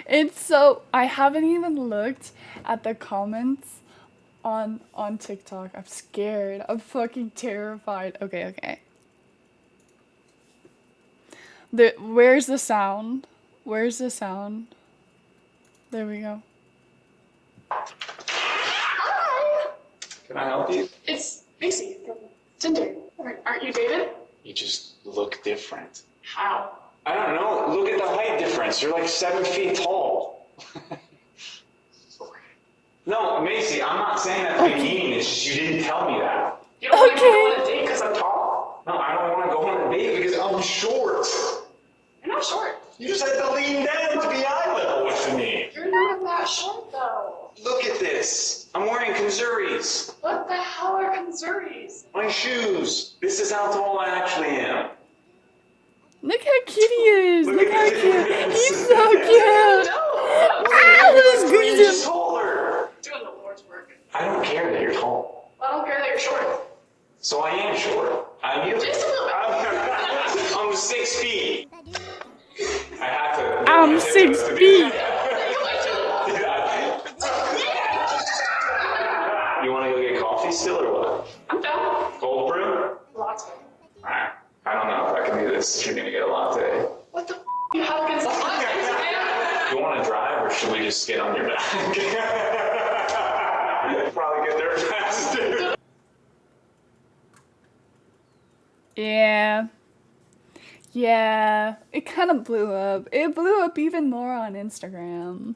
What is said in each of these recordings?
It's so, I haven't even looked at the comments on TikTok. I'm scared. I'm fucking terrified. Okay. Where's the sound? Where's the sound? There we go. Hi! Can I help you? It's Macy from Tinder. Aren't you David? You just look different. How? I don't know. Look at the height difference. You're like 7 feet tall. No, Macy, I'm not saying that to be mean. It's just you didn't tell me that. You don't want to go on a date because I'm tall? No, I don't want to go on a date because I'm short. You're not short. You just had to lean down to be eye level with me. You're not that short, though. Look at this. I'm wearing Kanzuris. What the hell are Kanzuris? My shoes. This is how tall I actually am. Look how cute he is. Look how cute. He's so cute. No! Let's You're squeeze just him. taller. Doing the Lord's work. I don't care that you're tall. I don't care that you're short. So I am short. I'm you. Just a little bit. I'm 6 feet. I have to. I'm 6 feet. You want to go get coffee still or what? I'm down. Cold brew? Latte. Alright. I don't know if I can do this if you're gonna get a latte. What the f*** you have against lattes, man? You want to drive or should we just get on your back? Probably get there faster. Yeah, it kind of blew up. It blew up even more on Instagram.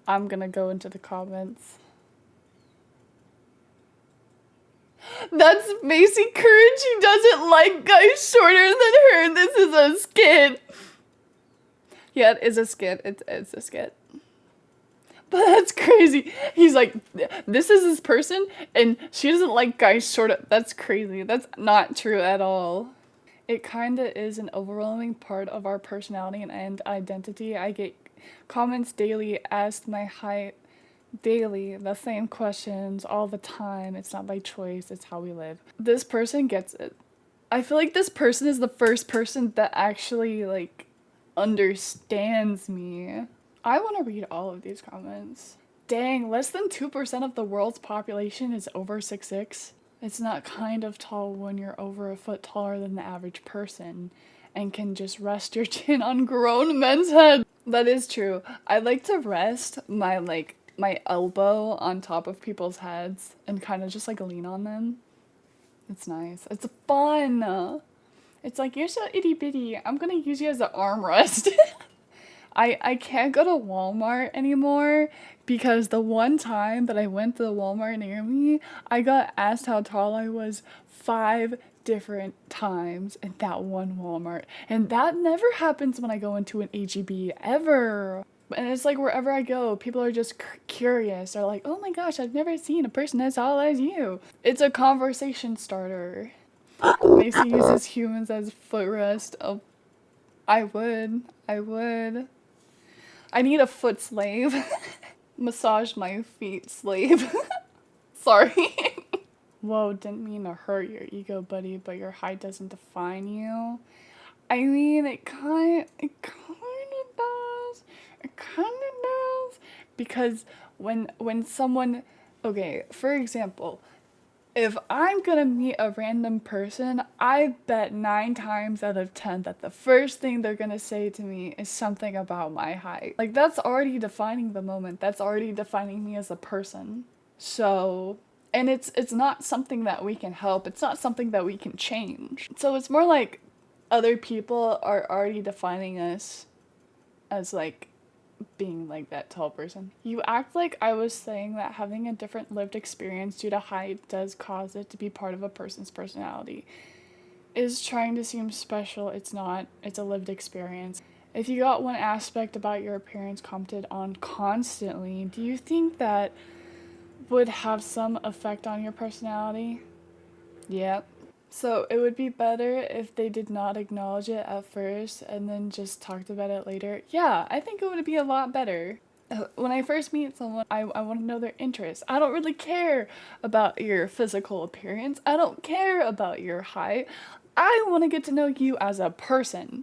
I'm gonna go into the comments. That's Macy Courage. She doesn't like guys shorter than her. This is a skit. Yeah, it is a skit. It's a skit. But that's crazy. He's like, this is his person, and she doesn't like guys short. That's crazy. That's not true at all. It kinda is an overwhelming part of our personality and identity. I get comments daily, asked my height daily, the same questions all the time. It's not by choice, it's how we live. This person gets it. I feel like this person is the first person that actually, like, understands me. I want to read all of these comments. Dang, less than 2% of the world's population is over 6'6". It's not kind of tall when you're over a foot taller than the average person and can just rest your chin on grown men's heads. That is true. I like to rest my elbow on top of people's heads and kind of just like lean on them. It's nice. It's fun. It's like, you're so itty bitty. I'm gonna use you as an armrest. I can't go to Walmart anymore because the one time that I went to the Walmart near me, I got asked how tall I was 5 different times in that one Walmart. And that never happens when I go into an H-E-B ever. And it's like wherever I go, people are just curious. They're like, oh my gosh, I've never seen a person as tall as you. It's a conversation starter. Macy uses humans as footrest. Oh, I would. I need a foot slave. Massage my feet, slave. Sorry. Whoa, didn't mean to hurt your ego, buddy, but your height doesn't define you. I mean, it kind of does. It kind of does. Because when someone, okay, for example, if I'm gonna meet a random person, I bet 9 times out of 10 that the first thing they're gonna say to me is something about my height. Like, that's already defining the moment. That's already defining me as a person. So, and it's not something that we can help. It's not something that we can change. So it's more like other people are already defining us as, like, being like that tall person. You act like I was saying that having a different lived experience due to height does cause it to be part of a person's personality. Is trying to seem special. It's not. It's a lived experience. If you got one aspect about your appearance commented on constantly, do you think that would have some effect on your personality? Yep. So it would be better if they did not acknowledge it at first and then just talked about it later. Yeah, I think it would be a lot better. When I first meet someone, I want to know their interests. I don't really care about your physical appearance. I don't care about your height. I want to get to know you as a person.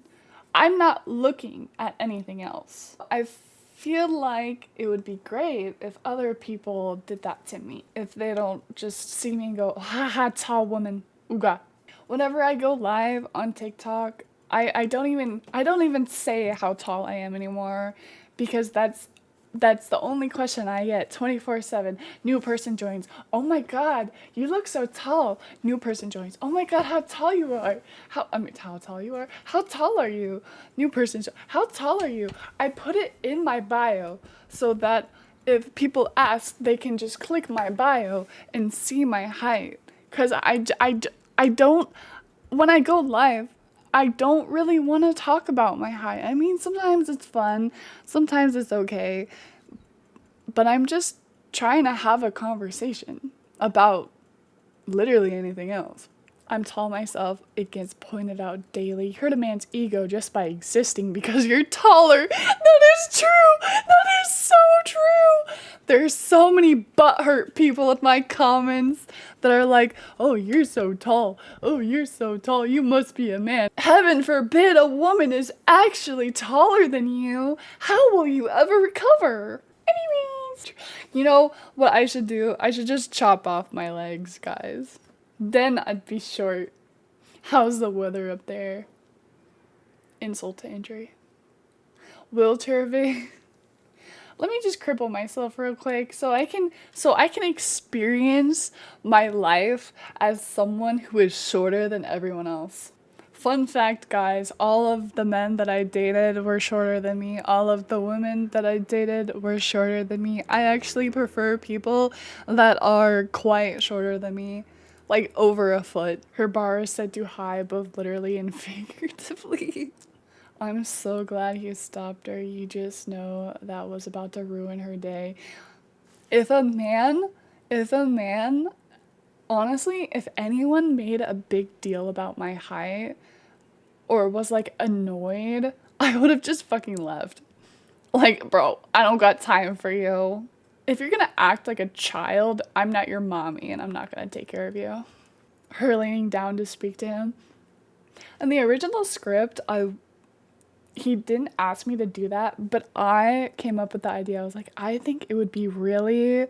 I'm not looking at anything else. I feel like it would be great if other people did that to me. If they don't just see me and go, haha, tall woman, ooga. Whenever I go live on TikTok, I don't even say how tall I am anymore, because that's the only question I get 24/7. New person joins. Oh my god, you look so tall. New person joins. Oh my god, how tall you are. How tall you are? How tall are you? New person. How tall are you? I put it in my bio so that if people ask, they can just click my bio and see my height. Cuz I don't, when I go live, I don't really want to talk about my height. I mean, sometimes it's fun, sometimes it's okay, but I'm just trying to have a conversation about literally anything else. I'm tall myself. It gets pointed out daily. Hurt a man's ego just by existing because you're taller. That is true. That is so true. There's so many butthurt people in my comments that are like, oh, you're so tall. Oh, you're so tall. You must be a man. Heaven forbid a woman is actually taller than you. How will you ever recover? Anyways, you know what I should do? I should just chop off my legs, guys. Then I'd be short. How's the weather up there? Insult to injury. Wheelchair Vig. Let me just cripple myself real quick so I can experience my life as someone who is shorter than everyone else. Fun fact, guys, all of the men that I dated were shorter than me. All of the women that I dated were shorter than me. I actually prefer people that are quite shorter than me. Like over a foot. Her bar is set too high, both literally and figuratively. I'm so glad he stopped her. You just know that was about to ruin her day. If a man, honestly, if anyone made a big deal about my height or was like annoyed, I would have just fucking left. Like, bro, I don't got time for you. If you're gonna act like a child, I'm not your mommy and I'm not gonna take care of you. Her leaning down to speak to him. In the original script, he didn't ask me to do that, but I came up with the idea. I was like, I think it would be really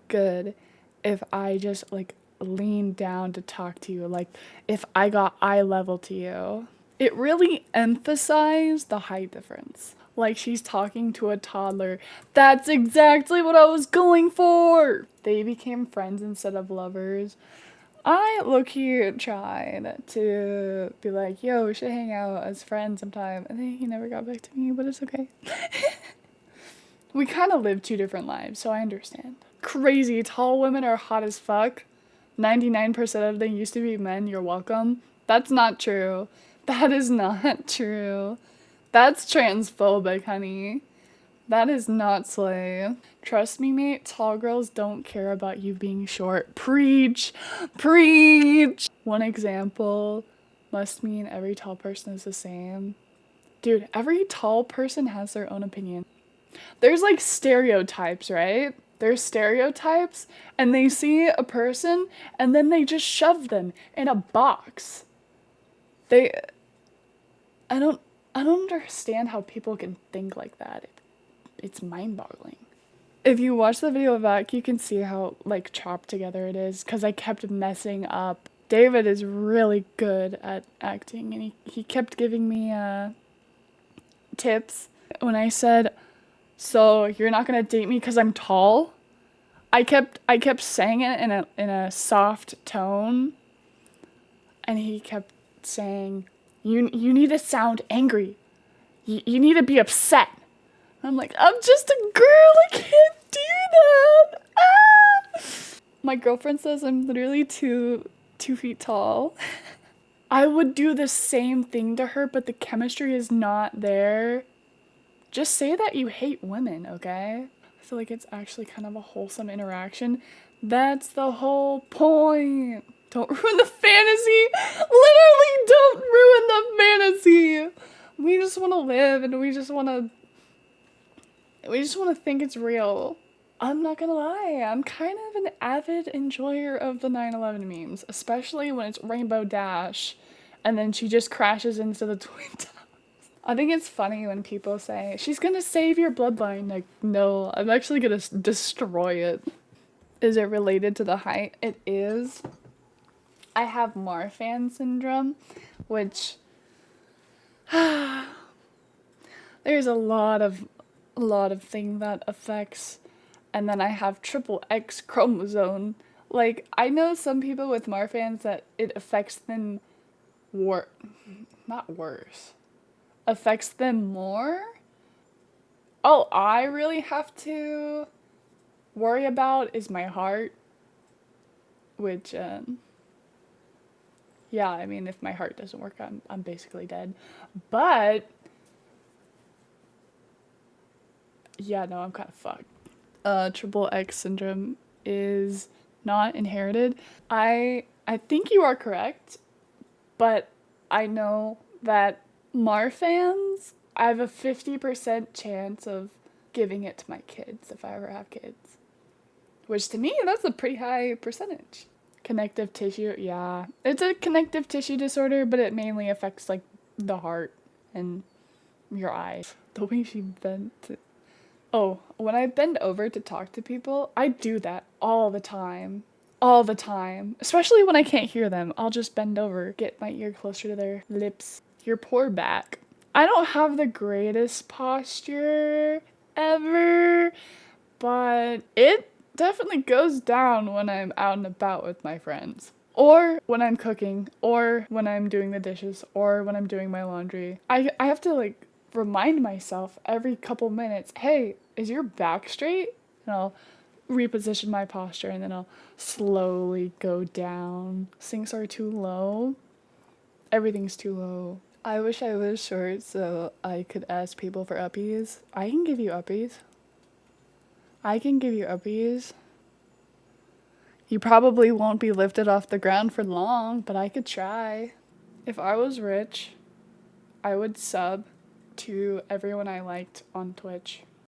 good if I just like leaned down to talk to you, like if I got eye level to you. It really emphasized the height difference. Like she's talking to a toddler. That's exactly what I was going for. They became friends instead of lovers. I low-key tried to be like, yo, we should hang out as friends sometime. And then he never got back to me, but it's okay. We kind of live two different lives, so I understand. Crazy, tall women are hot as fuck. 99% of them used to be men, you're welcome. That's not true. That is not true. That's transphobic, honey. That is not slay. Trust me, mate, tall girls don't care about you being short. Preach! Preach! One example must mean every tall person is the same. Dude, every tall person has their own opinion. There's like stereotypes, right? There's stereotypes, and they see a person, and then they just shove them in a box. I don't understand how people can think like that. It's mind-boggling. If you watch the video back, you can see how like chopped together it is, because I kept messing up. David is really good at acting, and he kept giving me tips. When I said, so you're not gonna date me because I'm tall, I kept saying it in a soft tone, and he kept saying, you need to sound angry. You need to be upset. I'm like, I'm just a girl, I can't do that. Ah! My girlfriend says I'm literally 2 feet tall. I would do the same thing to her, but the chemistry is not there. Just say that you hate women, okay? I feel like it's actually kind of a wholesome interaction. That's the whole point. Don't ruin the fantasy. Literally, don't ruin the fantasy. We just want to live, and we just want to think it's real. I'm not gonna lie, I'm kind of an avid enjoyer of the 9/11 memes, especially when it's Rainbow Dash, and then she just crashes into the Twin Towers. I think it's funny when people say, she's gonna save your bloodline. Like, no, I'm actually gonna destroy it. Is it related to the height? It is. I have Marfan syndrome, which there's a lot of thing that affects. And then I have triple X chromosome. Like, I know some people with Marfan's that it affects them not worse. Affects them more. All I really have to worry about is my heart, which yeah, I mean, if my heart doesn't work, I'm basically dead. But yeah, no, I'm kind of fucked. Triple X syndrome is not inherited. I think you are correct, but I know that Marfans, I have a 50% chance of giving it to my kids if I ever have kids. Which to me, that's a pretty high percentage. Connective tissue, yeah. It's a connective tissue disorder, but it mainly affects like the heart and your eyes. The way she bent. Oh, when I bend over to talk to people, I do that all the time. All the time. Especially when I can't hear them. I'll just bend over, get my ear closer to their lips. Your poor back. I don't have the greatest posture ever, but it definitely goes down when I'm out and about with my friends. Or when I'm cooking, or when I'm doing the dishes, or when I'm doing my laundry. I have to like remind myself every couple minutes, hey, is your back straight? And I'll reposition my posture and then I'll slowly go down. Sinks are too low. Everything's too low. I wish I was short so I could ask people for uppies. I can give you uppies. I can give you uppies. You probably won't be lifted off the ground for long, but I could try. If I was rich, I would sub to everyone I liked on Twitch.